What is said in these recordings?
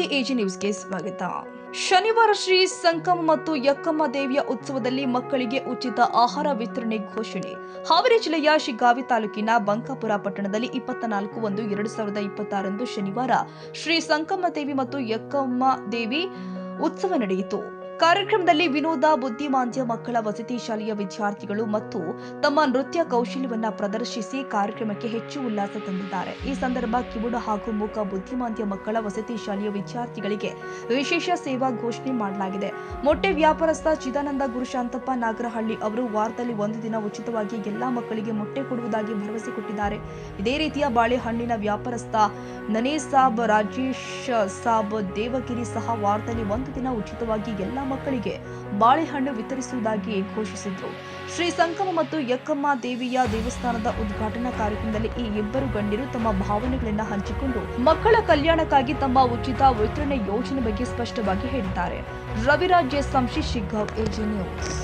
ನಮಸ್ತೆ, ಎಜಿ ನ್ಯೂಸ್ಗೆ ಸ್ವಾಗತ. ಶನಿವಾರ ಶ್ರೀ ಸಂಕಮ ಮತ್ತು ಯಕ್ಕಮ್ಮ ದೇವಿಯ ಉತ್ಸವದಲ್ಲಿ ಮಕ್ಕಳಿಗೆ ಉಚಿತ ಆಹಾರ ವಿತರಣೆ ಘೋಷಣೆ. ಹಾವೇರಿ ಜಿಲ್ಲೆಯ ಶಿಗ್ಗಾವಿ ತಾಲೂಕಿನ ಬಂಕಾಪುರ ಪಟ್ಟಣದಲ್ಲಿ 24/1/2026 ಶನಿವಾರ ಶ್ರೀ ಸಂಕಮ್ಮ ದೇವಿ ಮತ್ತು ಯಕ್ಕಮ್ಮ ದೇವಿ ಉತ್ಸವ ನಡೆಯಿತು. ಕಾರ್ಯಕ್ರಮದಲ್ಲಿ ವಿನೋದ ಬುದ್ಧಿಮಾಂದ್ಯ ಮಕ್ಕಳ ವಸತಿ ಶಾಲೆಯ ವಿದ್ಯಾರ್ಥಿಗಳು ಮತ್ತು ತಮ್ಮ ನೃತ್ಯ ಕೌಶಲ್ಯವನ್ನ ಪ್ರದರ್ಶಿಸಿ ಕಾರ್ಯಕ್ರಮಕ್ಕೆ ಹೆಚ್ಚು ಉಲ್ಲಾಸ ತಂದಿದ್ದಾರೆ. ಈ ಸಂದರ್ಭ ಕಿವುಡ ಹಾಗೂ ಮೂಕ ಬುದ್ಧಿಮಾಂದ್ಯ ಮಕ್ಕಳ ವಸತಿ ಶಾಲೆಯ ವಿದ್ಯಾರ್ಥಿಗಳಿಗೆ ವಿಶೇಷ ಸೇವಾ ಘೋಷಣೆ ಮಾಡಲಾಗಿದೆ. ಮೊಟ್ಟೆ ವ್ಯಾಪಾರಸ್ಥ ಚಿದಾನಂದ ಗುರುಶಾಂತಪ್ಪ ನಾಗರಹಳ್ಳಿ ಅವರು ವಾರದಲ್ಲಿ ಒಂದು ದಿನ ಉಚಿತವಾಗಿ ಎಲ್ಲಾ ಮಕ್ಕಳಿಗೆ ಮೊಟ್ಟೆ ಕೊಡುವುದಾಗಿ ಭರವಸೆ ಕೊಟ್ಟಿದ್ದಾರೆ. ಇದೇ ರೀತಿಯ ಬಾಳೆಹಣ್ಣಿನ ವ್ಯಾಪಾರಸ್ಥ ನನೇ ಸಾಬ್ ರಾಜೇಶ್ ಸಾಬ್ ದೇವಗಿರಿ ಸಹ ವಾರದಲ್ಲಿ ಒಂದು ದಿನ ಉಚಿತವಾಗಿ ಎಲ್ಲಾ ಮಕ್ಕಳಿಗೆ ಬಾಳೆಹಣ್ಣು ವಿತರಿಸುವುದಾಗಿ ಘೋಷಿಸಿದ್ರು. ಶ್ರೀ ಸಂಕಮ ಮತ್ತು ಯಕ್ಕಮ್ಮ ದೇವಿಯ ದೇವಸ್ಥಾನದ ಉದ್ಘಾಟನಾ ಕಾರ್ಯಕ್ರಮದಲ್ಲಿ ಈ ಇಬ್ಬರು ಗಣ್ಯರು ತಮ್ಮ ಭಾವನೆಗಳನ್ನು ಹಂಚಿಕೊಂಡು ಮಕ್ಕಳ ಕಲ್ಯಾಣಕ್ಕಾಗಿ ತಮ್ಮ ಉಚಿತ ವಿತರಣೆ ಯೋಜನೆ ಬಗ್ಗೆ ಸ್ಪಷ್ಟವಾಗಿ ಹೇಳಿದ್ದಾರೆ. Raviraj Samshi, Shiggaon, AG news.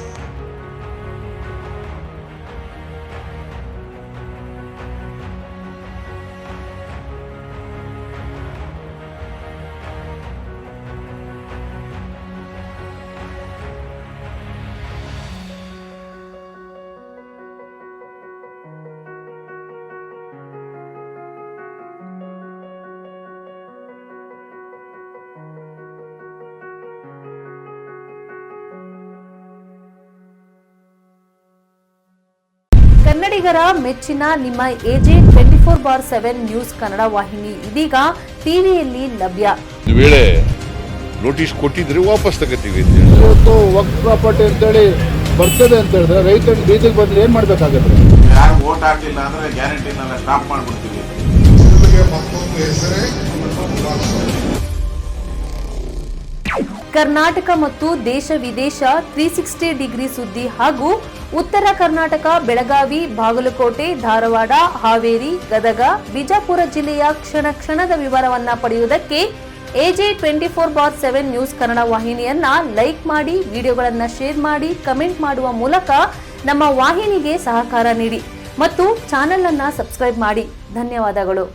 ಕನ್ನಡಿಗರ ಮೆಚ್ಚಿನ ನಿಮ್ಮ ಎಜೆ 24/7 ನ್ಯೂಸ್ ಕನ್ನಡ ವಾಹಿನಿ ಇದೀಗ ಟಿವಿಯಲ್ಲಿ ಲಭ್ಯ. ವೇಳೆ ನೋಟಿಸ್ ಕೊಟ್ಟಿದ್ರೆ ವಾಪಸ್ ತಗೋತೀವಿ. ಇವತ್ತು ವಕ್ಫ್ ಪ್ರಾಪರ್ಟಿ ಅಂತೇಳಿ ಬರ್ತದೆ ಅಂತ ಹೇಳಿದ್ರೆ ರೈತರ ಬೀದಿಗೆ ಬದಲು ಏನ್ ಮಾಡ್ಬೇಕಾಗತ್ತೆ? ಯಾರು ವೋಟ್ ಹಾಕಿಲ್ಲ ಅಂದ್ರೆ ಗ್ಯಾರಂಟಿನೆಲ್ಲ ಸ್ಟಾಪ್ ಮಾಡ್ಬಿಡ್ತೀವಿ. ಕರ್ನಾಟಕ ಮತ್ತು ದೇಶ ವಿದೇಶ 360 ಡಿಗ್ರಿ ಸುದ್ದಿ ಹಾಗೂ ಉತ್ತರ ಕರ್ನಾಟಕ, ಬೆಳಗಾವಿ, ಬಾಗಲಕೋಟೆ, ಧಾರವಾಡ, ಹಾವೇರಿ, ಗದಗ, ಬಿಜಾಪುರ ಜಿಲ್ಲೆಯ ಕ್ಷಣ ಕ್ಷಣದ ವಿವರವನ್ನ ಪಡೆಯುವುದಕ್ಕೆ ಎಜೆ 24/7 ನ್ಯೂಸ್ ಕನ್ನಡ ವಾಹಿನಿಯನ್ನ ಲೈಕ್ ಮಾಡಿ, ವಿಡಿಯೋಗಳನ್ನ ಶೇರ್ ಮಾಡಿ, ಕಮೆಂಟ್ ಮಾಡುವ ಮೂಲಕ ನಮ್ಮ ವಾಹಿನಿಗೆ ಸಹಕಾರ ನೀಡಿ ಮತ್ತು ಚಾನೆಲ್ ಅನ್ನ ಸಬ್ಸ್ಕ್ರೈಬ್ ಮಾಡಿ. ಧನ್ಯವಾದಗಳು.